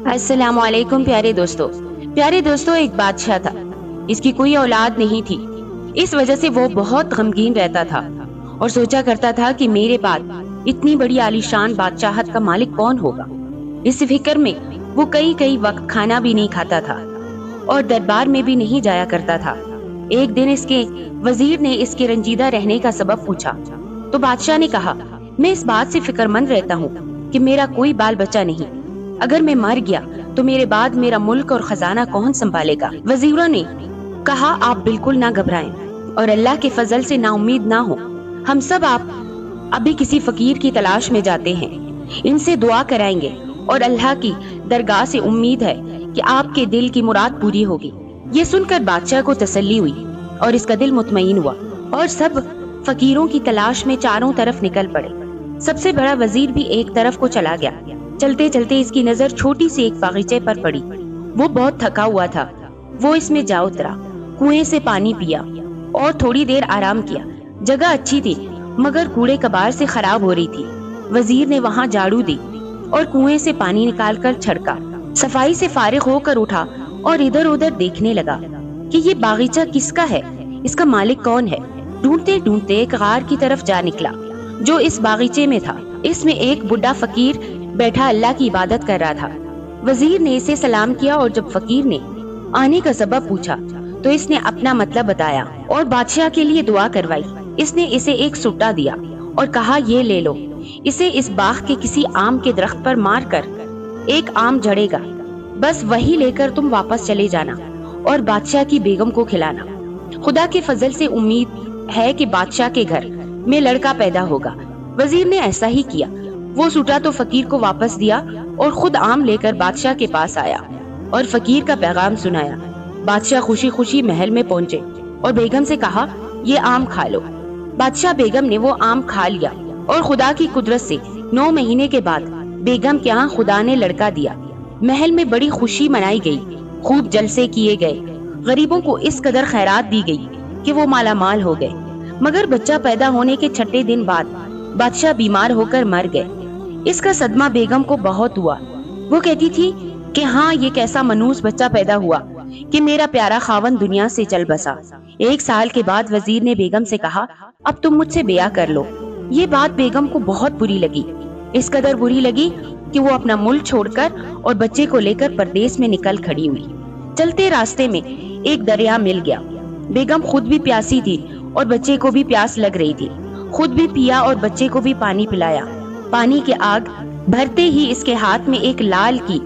السلام علیکم پیارے دوستوں، ایک بادشاہ تھا۔ اس کی کوئی اولاد نہیں تھی۔ اس وجہ سے وہ بہت غمگین رہتا تھا اور سوچا کرتا تھا کہ میرے بعد اتنی بڑی عالیشان بادشاہت کا مالک کون ہوگا۔ اس فکر میں وہ کئی وقت کھانا بھی نہیں کھاتا تھا اور دربار میں بھی نہیں جایا کرتا تھا۔ ایک دن اس کے وزیر نے اس کے رنجیدہ رہنے کا سبب پوچھا تو بادشاہ نے کہا، میں اس بات سے فکر مند رہتا ہوں کہ میرا کوئی بال بچہ نہیں۔ اگر میں مر گیا تو میرے بعد میرا ملک اور خزانہ کون سنبھالے گا؟ وزیروں نے کہا، آپ بالکل نہ گھبرائیں اور اللہ کے فضل سے نا امید نہ ہو۔ ہم سب آپ ابھی کسی فقیر کی تلاش میں جاتے ہیں، ان سے دعا کرائیں گے اور اللہ کی درگاہ سے امید ہے کہ آپ کے دل کی مراد پوری ہوگی۔ یہ سن کر بادشاہ کو تسلی ہوئی اور اس کا دل مطمئن ہوا اور سب فقیروں کی تلاش میں چاروں طرف نکل پڑے۔ سب سے بڑا وزیر بھی ایک طرف کو چلا گیا۔ چلتے چلتے اس کی نظر چھوٹی سی ایک باغیچے پر پڑی۔ وہ بہت تھکا ہوا تھا۔ وہ اس میں جا اترا، کنویں سے پانی پیا اور تھوڑی دیر آرام کیا۔ جگہ اچھی تھی مگر کوڑے کباڑ سے خراب ہو رہی تھی۔ وزیر نے وہاں جھاڑو دی اور کنویں سے پانی نکال کر چھڑکا۔ صفائی سے فارغ ہو کر اٹھا اور ادھر ادھر دیکھنے لگا کہ یہ باغیچہ کس کا ہے، اس کا مالک کون ہے۔ ڈھونڈتے ڈھونڈتے ایک غار کی طرف جا نکلا جو اس باغیچے میں تھا۔ اس میں ایک بڈھا فقیر بیٹھا اللہ کی عبادت کر رہا تھا۔ وزیر نے اسے سلام کیا اور جب فقیر نے آنے کا سبب پوچھا تو اس نے اپنا مطلب بتایا اور بادشاہ کے لیے دعا کروائی۔ اس نے اسے ایک سٹا دیا اور کہا، یہ لے لو، اسے اس باغ کے کسی آم کے درخت پر مار کر ایک آم جھڑے گا، بس وہی لے کر تم واپس چلے جانا اور بادشاہ کی بیگم کو کھلانا۔ خدا کے فضل سے امید ہے کہ بادشاہ کے گھر میں لڑکا پیدا ہوگا۔ وزیر نے ایسا ہی کیا۔ وہ سوٹا تو فقیر کو واپس دیا اور خود آم لے کر بادشاہ کے پاس آیا اور فقیر کا پیغام سنایا۔ بادشاہ خوشی خوشی محل میں پہنچے اور بیگم سے کہا، یہ آم کھا لو۔ بادشاہ بیگم نے وہ آم کھا لیا اور خدا کی قدرت سے 9 مہینے کے بعد بیگم کے ہاں خدا نے لڑکا دیا۔ محل میں بڑی خوشی منائی گئی، خوب جلسے کیے گئے، غریبوں کو اس قدر خیرات دی گئی کہ وہ مالا مال ہو گئے۔ مگر بچہ پیدا ہونے کے 6 دن بعد بادشاہ بیمار ہو کر مر گئے۔ اس کا صدمہ بیگم کو بہت ہوا۔ وہ کہتی تھی کہ ہاں، یہ کیسا منوس بچہ پیدا ہوا کہ میرا پیارا خاوند دنیا سے چل بسا۔ 1 سال کے بعد وزیر نے بیگم سے کہا، اب تم مجھ سے بیعہ کر لو۔ یہ بات بیگم کو بہت بری لگی، اس قدر بری لگی کہ وہ اپنا ملک چھوڑ کر اور بچے کو لے کر پردیس میں نکل کھڑی ہوئی۔ چلتے راستے میں ایک دریا مل گیا۔ بیگم خود بھی پیاسی تھی اور بچے کو بھی پیاس لگ رہی تھی۔ خود بھی پیا اور بچے کو بھی پانی پلایا۔ پانی کے آگ بھرتے ہی اس کے ہاتھ میں ایک لال کی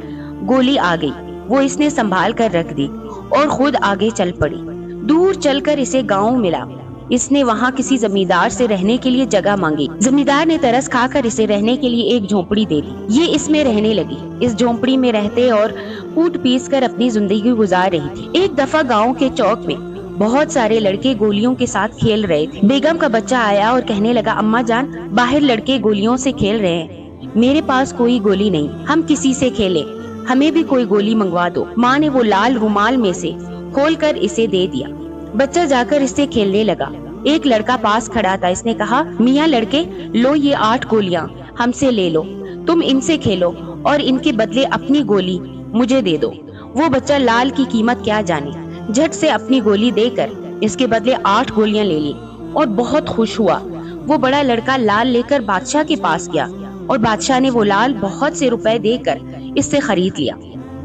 گولی آ گئی۔ وہ اس نے سنبھال کر رکھ دی اور خود آگے چل پڑی۔ دور چل کر اسے گاؤں ملا۔ اس نے وہاں کسی زمیندار سے رہنے کے لیے جگہ مانگی۔ زمیندار نے ترس کھا کر اسے رہنے کے لیے ایک جھونپڑی دے دی۔ یہ اس میں رہنے لگی۔ اس جھونپڑی میں رہتے اور کوٹ پیس کر اپنی زندگی گزار رہی تھی۔ ایک دفعہ گاؤں کے چوک میں بہت سارے لڑکے گولیوں کے ساتھ کھیل رہے تھے۔ بیگم کا بچہ آیا اور کہنے لگا، اماں جان، باہر لڑکے گولیوں سے کھیل رہے ہیں، میرے پاس کوئی گولی نہیں، ہم کسی سے کھیلیں، ہمیں بھی کوئی گولی منگوا دو۔ ماں نے وہ لال رومال میں سے کھول کر اسے دے دیا۔ بچہ جا کر اس سے کھیلنے لگا۔ ایک لڑکا پاس کھڑا تھا۔ اس نے کہا، میاں لڑکے، لو یہ 8 گولیاں ہم سے لے لو، تم ان سے کھیلو اور ان کے بدلے اپنی گولی مجھے دے دو۔ وہ بچہ لال کی قیمت کیا جانے، جھٹ سے اپنی گولی دے کر اس کے بدلے 8 گولیاں لے لی اور بہت خوش ہوا۔ وہ بڑا لڑکا لال لے کر بادشاہ کے پاس گیا اور بادشاہ نے وہ لال بہت سے روپے دے کر اس سے خرید لیا۔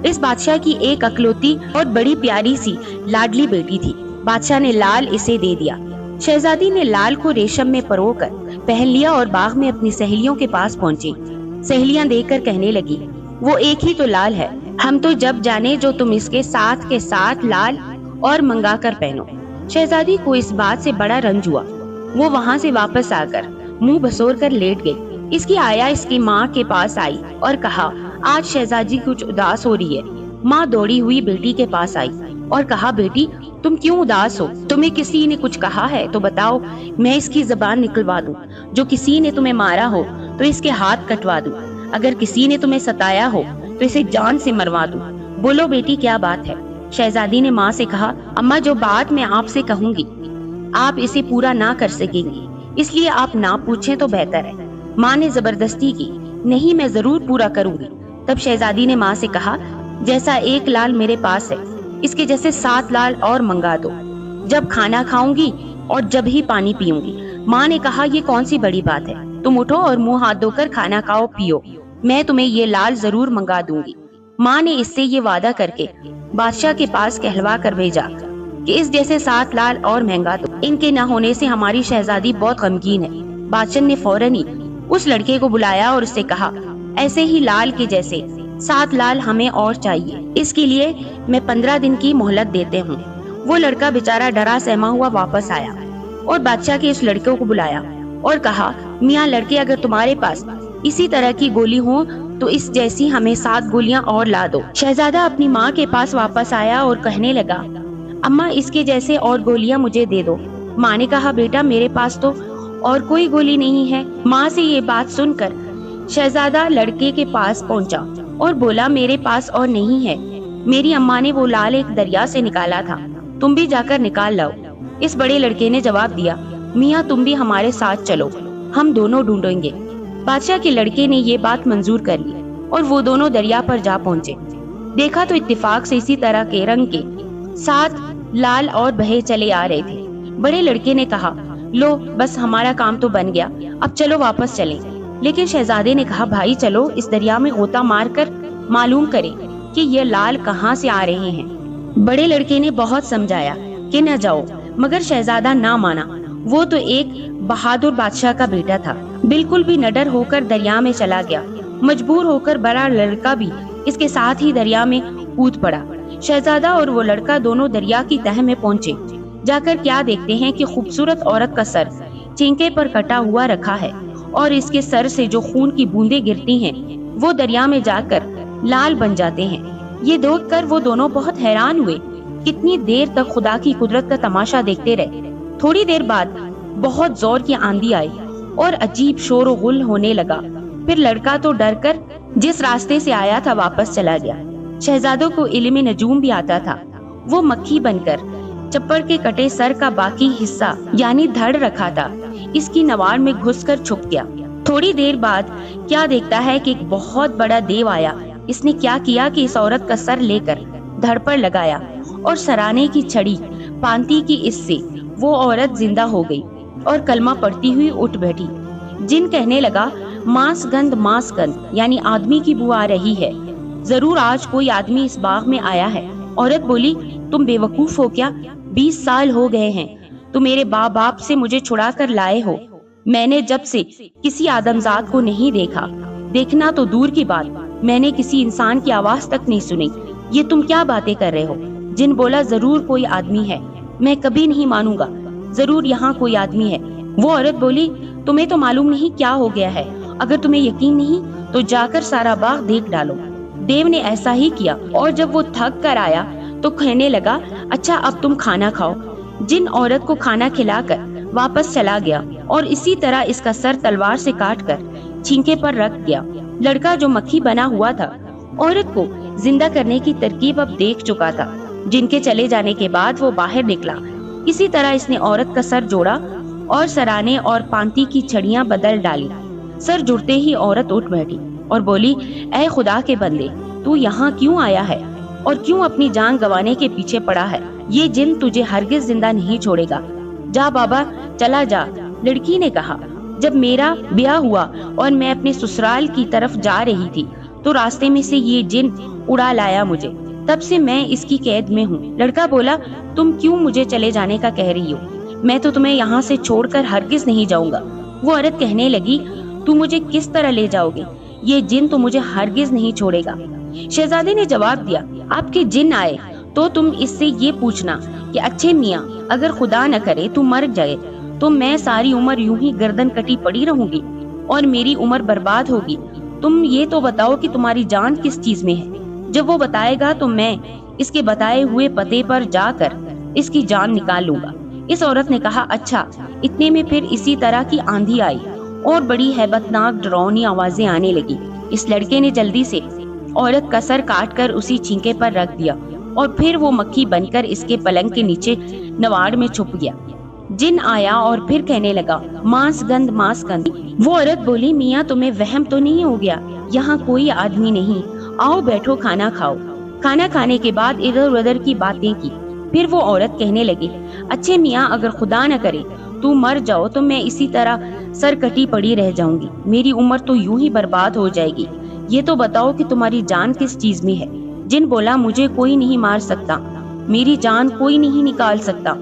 اس بادشاہ کی ایک اکلوتی اور بڑی پیاری سی لاڈلی بیٹی تھی۔ بادشاہ نے لال اسے دے دیا۔ شہزادی نے لال کو ریشم میں پرو کر پہن لیا اور باغ میں اپنی سہیلیوں کے پاس پہنچی۔ سہیلیاں دیکھ کر کہنے لگی، وہ ایک ہی تو لال ہے، ہم تو جب جانے جو تم اس کے ساتھ لال اور منگا کر پہنو۔ شہزادی کو اس بات سے بڑا رنج ہوا۔ وہ وہاں سے واپس آ کر منہ بسور کر لیٹ گئی۔ اس کی آیا اس کی ماں کے پاس آئی اور کہا، آج شہزادی کچھ اداس ہو رہی ہے۔ ماں دوڑی ہوئی بیٹی کے پاس آئی اور کہا، بیٹی تم کیوں اداس ہو؟ تمہیں کسی نے کچھ کہا ہے تو بتاؤ، میں اس کی زبان نکلوا دوں۔ جو کسی نے تمہیں مارا ہو تو اس کے ہاتھ کٹوا دوں، اگر کسی نے تمہیں ستایا ہو تو اسے جان سے مروا دوں۔ بولو بیٹی، کیا بات ہے؟ شہزادی نے ماں سے کہا، اماں جو بات میں آپ سے کہوں گی آپ اسے پورا نہ کر سکیں گی، اس لیے آپ نہ پوچھیں تو بہتر ہے۔ ماں نے زبردستی کی، نہیں میں ضرور پورا کروں گی، तब शहजादी ने माँ से कहा, जैसा एक लाल मेरे पास है, इसके जैसे 7 लाल और मंगा दो, जब खाना खाऊंगी और जब ही पानी पीऊंगी। माँ ने कहा, ये कौन सी बड़ी बात है, तुम उठो और मुंह हाथ धोकर खाना खाओ पियो, मैं तुम्हें ये लाल जरूर मंगा दूंगी। माँ ने इससे ये वादा करके बादशाह के पास कहलवा कर भेजा कि इस जैसे 7 लाल और महंगा दो, इनके न होने से हमारी शहजादी बहुत गमगीन है। बादशाह ने फौरन ही उस लड़के को बुलाया और उससे कहा, ऐसे ही लाल के जैसे 7 लाल हमें और चाहिए, इसके लिए मैं 15 दिन की मोहलत देते हूँ। वो लड़का बेचारा डरा सहमा हुआ वापस आया और बादशाह के उस लड़के को बुलाया और कहा, मियाँ लड़के, अगर तुम्हारे पास इसी तरह की गोली हो तो इस जैसी हमें 7 गोलियां और ला दो। शहजादा अपनी माँ के पास वापस आया और कहने लगा, अम्मा इसके जैसे और गोलियां मुझे दे दो। माँ ने कहा, बेटा मेरे पास तो और कोई गोली नहीं है। माँ से ये बात सुनकर शहजादा लड़के के पास पहुंचा और बोला, मेरे पास और नहीं है, मेरी अम्मा ने वो लाल एक दरिया से निकाला था, तुम भी जाकर निकाल लाओ। इस बड़े लड़के ने जवाब दिया, मियाँ तुम भी हमारे साथ चलो, हम दोनों ढूंढेंगे। बादशाह के लड़के ने ये बात मंजूर कर ली और वो दोनों दरिया पर जा पहुंचे। देखा तो इत्तेफाक से इसी तरह के रंग के 7 लाल और बहे चले आ रहे थे। बड़े लड़के ने कहा, लो बस हमारा काम तो बन गया, अब चलो वापस चलें। लेकिन शहजादे ने कहा, भाई चलो इस दरिया में गोता मार कर मालूम करें कि ये लाल कहाँ से आ रहे हैं। बड़े लड़के ने बहुत समझाया कि न जाओ, मगर शहजादा ना माना। वो तो एक बहादुर बादशाह का बेटा था, बिल्कुल भी नडर होकर दरिया में चला गया। मजबूर होकर बड़ा लड़का भी इसके साथ ही दरिया में कूद पड़ा। शहजादा और वो लड़का दोनों दरिया की तह में पहुंचे। जाकर क्या देखते हैं कि खूबसूरत औरत का सर चिंके पर कटा हुआ रखा है और इसके सर से जो खून की बूंदें गिरती हैं वो दरिया में जाकर लाल बन जाते हैं। ये देखकर वो दोनों बहुत हैरान हुए। कितनी देर तक खुदा की कुदरत का तमाशा देखते रहे। थोड़ी देर बाद बहुत जोर की आंधी आई और अजीब शोर गुल होने लगा। फिर लड़का तो डर कर जिस रास्ते से आया था वापस चला गया। शहजादों को इल्म नजूम भी आता था। वो मक्खी बनकर चप्पड़ के कटे सर का बाकी हिस्सा यानी धड़ रखा था, इसकी नवार में घुसकर छुप गया। थोड़ी देर बाद क्या देखता है कि एक बहुत बड़ा देव आया। इसने क्या किया कि इस औरत का सर लेकर धड़ पर लगाया और सराने की छड़ी पांती की, इससे वो औरत जिंदा हो गई और कलमा पढ़ती हुई उठ बैठी। जिन कहने लगा, मांस गंध यानी आदमी की बू आ रही है, जरूर आज कोई आदमी इस बाग में आया है। औरत बोली, तुम बेवकूफ हो क्या? 20 साल हो गए हैं, तुम मेरे बाप से मुझे छुड़ा कर लाए हो। मैंने जब से किसी आदमजात को नहीं देखा, देखना तो दूर की बात, मैंने किसी इंसान की आवाज तक नहीं सुनी। ये तुम क्या बातें कर रहे हो? जिन बोला, जरूर कोई आदमी है, मैं कभी नहीं मानूंगा, जरूर यहाँ कोई आदमी है। वो औरत बोली, तुम्हें तो मालूम नहीं क्या हो गया है, अगर तुम्हें यकीन नहीं तो जाकर सारा बाग देख डालो। देव ने ऐसा ही किया और जब वो थक कर आया तो कहने लगा, अच्छा अब तुम खाना खाओ। जिन औरत को खाना खिलाकर वापस चला गया और इसी तरह इसका सर तलवार से काटकर छींके पर रख गया। लड़का जो मक्खी बना हुआ था, औरत को जिंदा करने की तरकीब अब देख चुका था। जिनके चले जाने के बाद वो बाहर निकला। इसी तरह इसने औरत का सर जोड़ा और सराने और पांती की छड़ियां बदल डाली। सर जुड़ते ही औरत उठ बैठी और बोली, ऐ खुदा के बंदे, तू यहाँ क्यों आया है और क्यों अपनी जान गंवाने के पीछे पड़ा है? ये जिन तुझे हरगिज जिंदा नहीं छोड़ेगा। जा बाबा, चला जा। लड़की ने कहा, जब मेरा ब्याह हुआ और मैं अपने ससुराल की तरफ जा रही थी तो रास्ते में से ये जिन उड़ा लाया मुझे, तब से मैं इसकी कैद में हूँ। लड़का बोला, तुम क्यों मुझे चले जाने का कह रही हो? मैं तो तुम्हें यहाँ से छोड़कर हरगिज नहीं जाऊंगा। वो औरत कहने लगी, तू मुझे किस तरह ले जाओगे? ये जिन तो मुझे हरगिज नहीं छोड़ेगा। शहजादे ने जवाब दिया, आपके जिन आए तो तुम इससे ये पूछना कि अच्छे मियाँ, अगर खुदा न करे तू मर जाए तो मैं सारी उम्र यूं ही गर्दन कटी पड़ी रहूंगी और मेरी उम्र बर्बाद होगी। तुम ये तो बताओ कि तुम्हारी जान किस चीज में है। जब वो बताएगा तो मैं इसके बताए हुए पते पर जाकर इसकी जान निकाल लूंगा। इस औरत ने कहा, अच्छा। इतने में फिर इसी तरह की आंधी आई और बड़ी हैबतनाक डरावनी आवाजें आने लगी। इस लड़के ने जल्दी से औरत का सर काटकर उसी छींके पर रख दिया और फिर वो मक्खी बनकर इसके पलंग के नीचे नवाड़ में छुप गया। जिन आया और फिर कहने लगा, मांस गंध। वो औरत बोली, मियाँ तुम्हें वहम तो नहीं हो गया? यहाँ कोई आदमी नहीं आओ बैठो, खाना खाओ। खाना खाने के बाद इधर उधर की बातें की। फिर वो औरत कहने लगी, अच्छे मियाँ, अगर खुदा न करे तू मर जाओ तो मैं इसी तरह सर कटी पड़ी रह जाऊंगी। मेरी उम्र तो यूं ही बर्बाद हो जाएगी। ये तो बताओ कि तुम्हारी जान किस चीज में है। जिन बोला, मुझे कोई नहीं मार सकता, मेरी जान कोई नहीं निकाल सकता।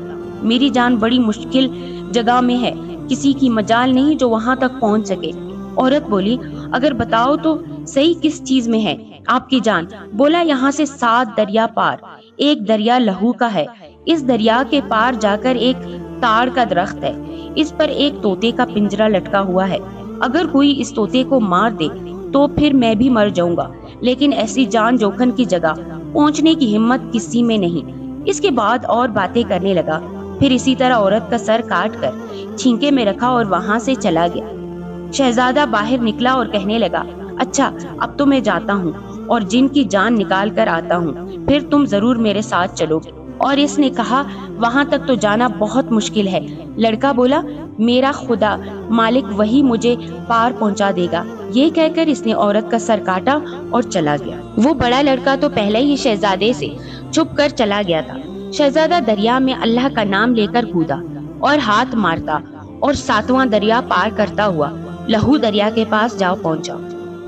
मेरी जान बड़ी मुश्किल जगह में है, किसी की मजाल नहीं जो वहां तक पहुंच सके। औरत बोली, अगर बताओ तो सही किस चीज में है आपकी जान। बोला, यहाँ से 7 दरिया पार एक दरिया लहू का है। इस दरिया के पार जाकर एक ताड़ का दरख्त है, इस पर एक तोते का पिंजरा लटका हुआ है। अगर कोई इस तोते को मार दे तो फिर मैं भी मर जाऊंगा, लेकिन ऐसी जान जोखन की जगह पहुंचने की हिम्मत किसी में नहीं। इसके बाद और बातें करने लगा। फिर इसी तरह औरत का सर काट कर छींके में रखा और वहां से चला गया। शहजादा बाहर निकला और कहने लगा, अच्छा अब तो मैं जाता हूँ और जिन की जान निकाल कर आता हूँ, फिर तुम जरूर मेरे साथ चलोगे। और इसने कहा, वहां तक तो जाना बहुत मुश्किल है। लड़का बोला, मेरा खुदा मालिक वही मुझे पार पहुंचा देगा। ये कहकर इसने औरत का सर काटा और चला गया। वो बड़ा लड़का तो पहले ही शहजादे से छुप कर चला गया था। शहजादा दरिया में अल्लाह का नाम लेकर कूदा और हाथ मारता और 7वां दरिया पार करता हुआ लहू दरिया के पास जा पहुंचा।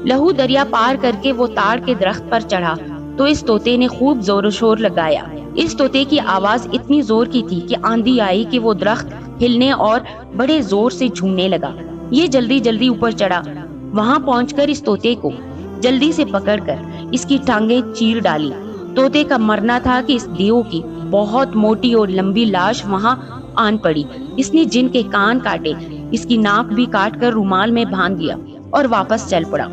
लहू दरिया पार करके वो ताड़ के दरख्त पर चढ़ा तो इस तोते ने खूब जोर शोर लगाया। इस तोते की आवाज इतनी जोर की थी कि आंधी आई कि वो दरख्त हिलने और बड़े जोर से झूमने लगा। ये जल्दी जल्दी ऊपर चढ़ा। वहां पहुंचकर इस तोते को जल्दी से पकड़कर इसकी टांगें चीर डाली। तोते का मरना था कि इस देव की बहुत मोटी और लंबी लाश वहां आन पड़ी। इसने जिन के कान काटे, इसकी नाक भी काट कर रुमाल में बांध दिया और वापस चल पड़ा।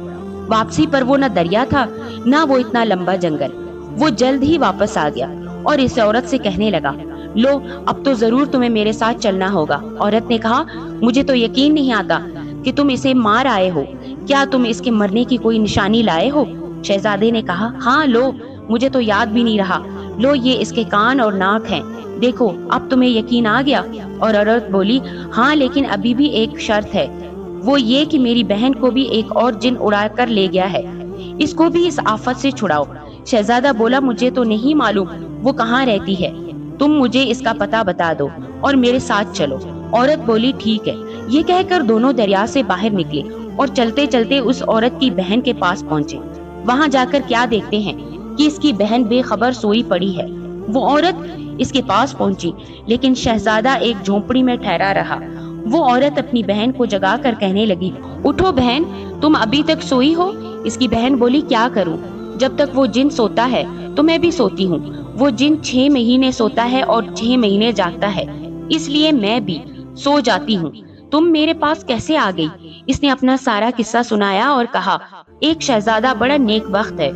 वापसी पर वो न दरिया था न वो इतना लंबा जंगल। वो जल्द ही वापस आ गया और इस औरत से कहने लगा, लो अब तो जरूर तुम्हें मेरे साथ चलना होगा। औरत ने कहा, मुझे तो यकीन नहीं आता कि तुम इसे मार आए हो। क्या तुम इसके मरने की कोई निशानी लाए हो? शहजादे ने कहा, हाँ लो, मुझे तो याद भी नहीं रहा। लो ये इसके कान और नाक हैं, देखो अब तुम्हें यकीन आ गया। और औरत बोली, हाँ लेकिन अभी भी एक शर्त है, वो ये कि मेरी बहन को भी एक और जिन उड़ा कर ले गया है, इसको भी इस आफत से छुड़ाओ। शहजादा बोला, मुझे तो नहीं मालूम वो कहाँ रहती है, तुम मुझे इसका पता बता दो और मेरे साथ चलो। औरत बोली, ठीक है। ये कहकर दोनों दरिया से बाहर निकले और चलते चलते उस औरत की बहन के पास पहुँचे। वहाँ जाकर क्या देखते हैं कि इसकी बहन बेखबर सोई पड़ी है। वो औरत इसके पास पहुंची, लेकिन शहजादा एक झोपड़ी में ठहरा रहा। वो औरत अपनी बहन को जगा कर कहने लगी, उठो बहन, तुम अभी तक सोई हो? इसकी बहन बोली, क्या करूं, जब तक वो जिन सोता है तो मैं भी सोती हूँ। वो जिन 6 महीने सोता है और 6 महीने जागता है, इसलिए मैं भी सो जाती हूँ। तुम मेरे पास कैसे आ गई? इसने अपना सारा किस्सा सुनाया और कहा, एक शहजादा बड़ा नेक वक्त है,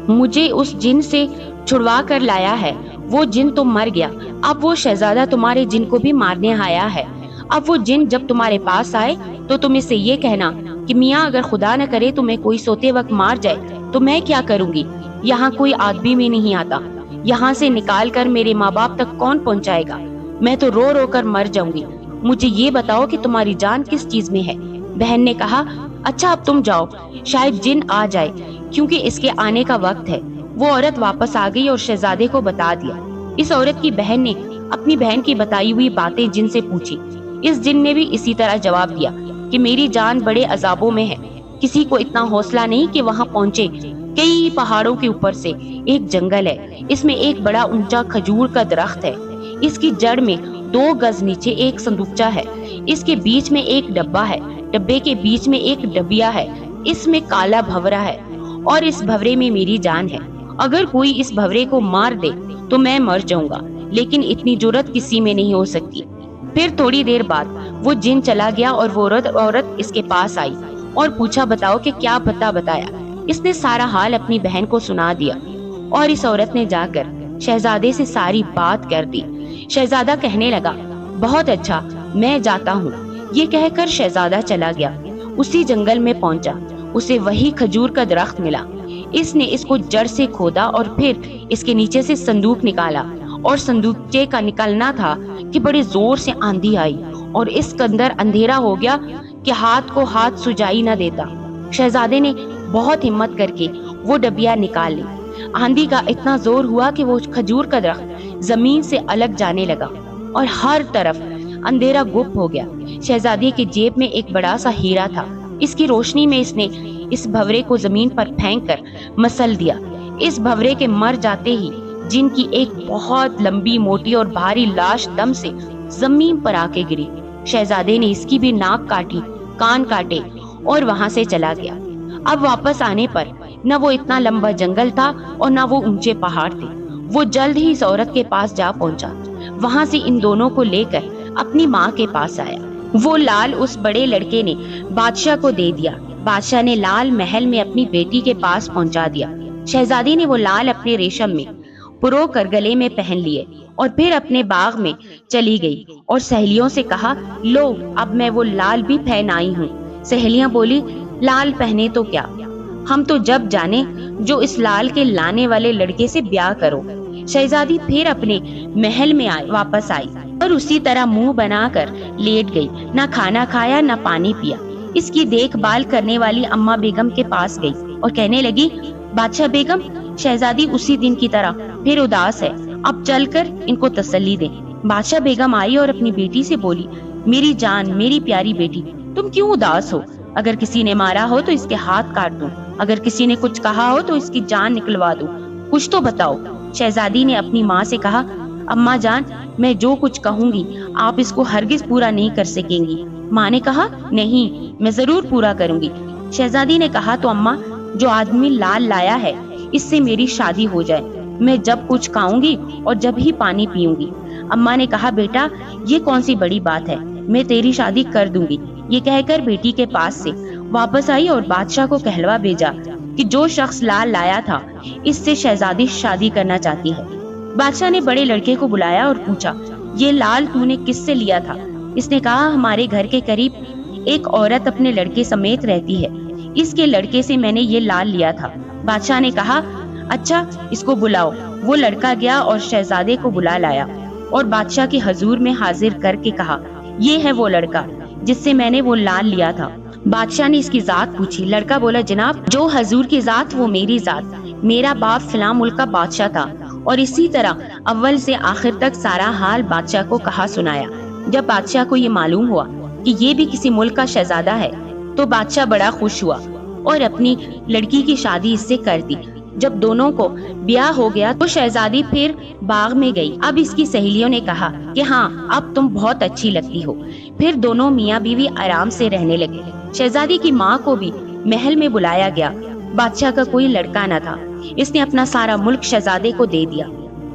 मुझे उस जिन से छुड़वा कर लाया है। वो जिन तो मर गया, अब वो शहजादा तुम्हारे जिन को भी मारने आया है। अब वो जिन जब तुम्हारे पास आए तो तुम इससे ये कहना कि मियाँ, अगर खुदा न करे तुम्हें कोई सोते वक्त मार जाए तो मैं क्या करूंगी? यहाँ कोई आदमी में नहीं आता, यहाँ से निकाल कर मेरे माँ बाप तक कौन पहुँचाएगा? मैं तो रो रो कर मर जाऊंगी। मुझे ये बताओ कि तुम्हारी जान किस चीज में है? बहन ने कहा, अच्छा अब तुम जाओ, शायद जिन आ जाए, क्योंकि इसके आने का वक्त है। वो औरत वापस आ गई और शहजादे को बता दिया। इस औरत की बहन ने अपनी बहन की बताई हुई बातें जिन से पूछी। इस जिन ने भी इसी तरह जवाब दिया कि मेरी जान बड़े अजाबों में है। किसी को इतना हौसला नहीं कि वहाँ पहुँचे। कई पहाड़ों के ऊपर से एक जंगल है, इसमें एक बड़ा ऊंचा खजूर का दरख्त है। इसकी जड़ में 2 गज नीचे एक संदूकचा है। इसके बीच में एक डब्बा है, डब्बे के बीच में एक डबिया है, इसमें काला भंवरा है और इस भंवरे में मेरी जान है। अगर कोई इस भंवरे को मार दे तो मैं मर जाऊंगा, लेकिन इतनी जुर्रत किसी में नहीं हो सकती। फिर थोड़ी देर बाद वो जिन चला गया और वो औरत इसके पास आई और पूछा, बताओ कि क्या पता बताया। इसने सारा हाल अपनी बहन को सुना दिया और इस औरत ने जाकर शहजादे से सारी बात कर दी। शहजादा कहने लगा, बहुत अच्छा, मैं जाता हूँ। ये कहकर शहजादा चला गया। उसी जंगल में पहुंचा, उसे वही खजूर का दरख्त मिला। इसने इसको जड़ से खोदा और फिर इसके नीचे से संदूक निकाला और संदूकचे का निकलना था कि बड़े जोर से आंधी आई और इसके अंदर अंधेरा हो गया कि हाथ को हाथ सुझाई न देता। शहजादे ने बहुत हिम्मत करके वो डबिया निकाल ली। आंधी का इतना जोर हुआ कि वो खजूर का दरख्त जमीन से अलग जाने लगा और हर तरफ अंधेरा गुप हो गया। शहजादी की जेब में एक बड़ा सा हीरा था। इसकी रोशनी में इसने इस भंवरे को जमीन पर फेंक कर मसल दिया। इस भंवरे के मर जाते ही जिनकी एक बहुत लंबी, मोटी और भारी लाश दम से जमीन पर आके गिरी। शहजादे ने इसकी भी नाक काटी, कान काटे और वहां से चला गया। अब वापस आने पर न वो इतना लंबा जंगल था और न वो ऊंचे पहाड़ थे। वो जल्द ही इस औरत के पास जा पहुंचा। वहां से इन दोनों को लेकर अपनी माँ के पास आया। वो लाल उस बड़े लड़के ने बादशाह को दे दिया। बादशाह ने लाल महल में अपनी बेटी के पास पहुंचा दिया। शहजादी ने वो लाल अपने रेशम में पुरो कर गले में पहन लिए और फिर अपने बाग में चली गई और सहेलियों से कहा, लो अब मैं वो लाल भी पहन आई हूँ। सहेलियां बोली, लाल पहने तो क्या, हम तो जब जाने जो इस लाल के लाने वाले लड़के से ब्याह करो। शहजादी फिर अपने महल में वापस आई और उसी तरह मुंह बनाकर लेट गई। ना खाना खाया ना पानी पिया। इसकी देखभाल करने वाली अम्मा बेगम के पास गई और कहने लगी, बादशाह बेगम, शहजादी उसी दिन की तरह फिर उदास है, अब चलकर इनको तसल्ली दें। बादशाह बेगम आई और अपनी बेटी से बोली, मेरी जान, मेरी प्यारी बेटी, तुम क्यों उदास हो? अगर किसी ने मारा हो तो इसके हाथ काट दूं, अगर किसी ने कुछ कहा हो तो इसकी जान निकलवा दूं, कुछ तो बताओ। शहजादी ने अपनी माँ से कहा, अम्मा जान, मैं जो कुछ कहूंगी आप इसको हरगिज पूरा नहीं कर सकेंगी। माँ ने कहा, नहीं, मैं जरूर पूरा करूंगी। शहजादी ने कहा, तो अम्मा, जो आदमी लाल लाया है इससे मेरी शादी हो जाए, मैं जब कुछ खाऊंगी और जब ही पानी पीऊंगी। अम्मा ने कहा, बेटा ये कौन सी बड़ी बात है, मैं तेरी शादी कर दूंगी। ये कहकर बेटी के पास से वापस आई और बादशाह को कहलवा भेजा कि जो शख्स लाल लाया था इससे शहजादी शादी करना चाहती है। बादशाह ने बड़े लड़के को बुलाया और पूछा, ये लाल तूने किससे लिया था? इसने कहा, हमारे घर के करीब एक औरत अपने लड़के समेत रहती है, इसके लड़के से मैंने ये लाल लिया था। बादशाह ने कहा, अच्छा इसको बुलाओ। वो लड़का गया और शहजादे को बुला लाया और बादशाह के हजूर में हाजिर करके कहा, ये है वो लड़का जिससे मैंने वो लाल लिया था। बादशाह ने इसकी जात पूछी। लड़का बोला, जनाब, जो हजूर की जात वो मेरी जात। मेरा बाप फिला मुल्क का बादशाह था। और इसी तरह अव्वल से आखिर तक सारा हाल बादशाह को कहा सुनाया। जब बादशाह को ये मालूम हुआ कि ये भी किसी मुल्क का शहजादा है तो बादशाह बड़ा खुश हुआ और अपनी लड़की की शादी इससे कर दी। जब दोनों को ब्याह हो गया तो शहजादी फिर बाग में गई। अब इसकी सहेलियों ने कहा कि हाँ, अब तुम बहुत अच्छी लगती हो। फिर दोनों मियाँ बीवी आराम से रहने लगे। शहजादी की माँ को भी महल में बुलाया गया। बादशाह का कोई लड़का न था। इसने अपना सारा मुल्क शहजादे को दे दिया।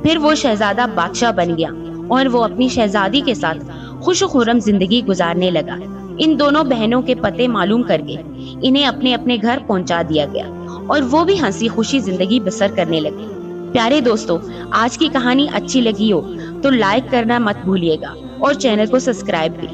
फिर वो शहजादा बादशाह बन गया और वो अपनी शहजादी के साथ खुश खुर्रम जिंदगी गुजारने लगा। इन दोनों बहनों के पते मालूम करके इन्हें अपने अपने घर पहुंचा दिया गया और वो भी हंसी खुशी जिंदगी बसर करने लगे। प्यारे दोस्तों, आज की कहानी अच्छी लगी हो तो लाइक करना मत भूलिएगा और चैनल को सब्सक्राइब भी।